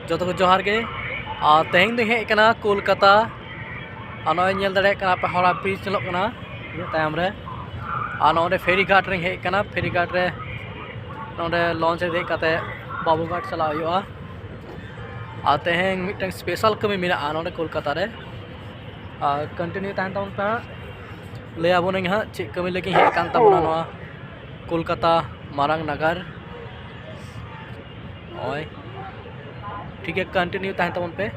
जो तो जोहार के तेहन दे हेकना कोलकाता नॉय नेल दड़े कना पे हरा ब्रिज चलो कना ये तायम रे नोडे फेरी घाट रे हेकना फेरी घाट रे नोडे लॉन्च रे काते बाबू घाट चला हुआ तेहन मिटन स्पेशल कमी मेना नोडे कोलकाता रे कंटिन्यू ताहन तबन पे ले आबोन हाँ चे कमी लगी हेकन तबना नोआ कोलकाता मारांग नगर ओय ठीक है कंटिन्यू ताहन तबन पे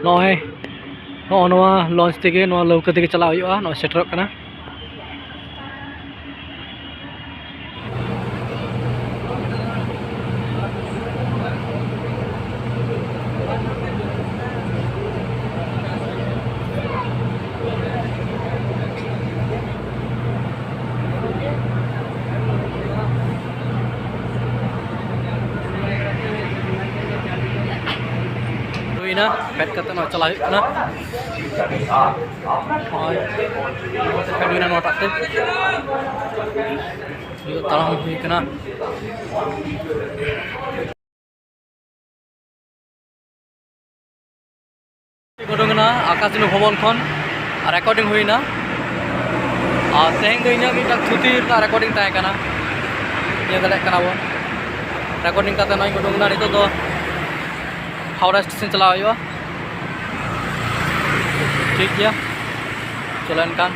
नॉय नोआ लॉन्च तेगे नोआ लौका तेगे चला हुआ नोआ सेटर कना ना बैठ करते ना चला ना और नोटाते तालाम हुई कना गोडोंगना आकाशदिनु भवन खन रेकर्डिंग हुई ना तेहन दो इना मिटा थुती रेकर्डिंग ताहे कना ये दले कना बो रेकर्डिंग करते ना गोडोंगना नितो दो हावड़ा स्टेशन चला हुआ ठीक है चलन कान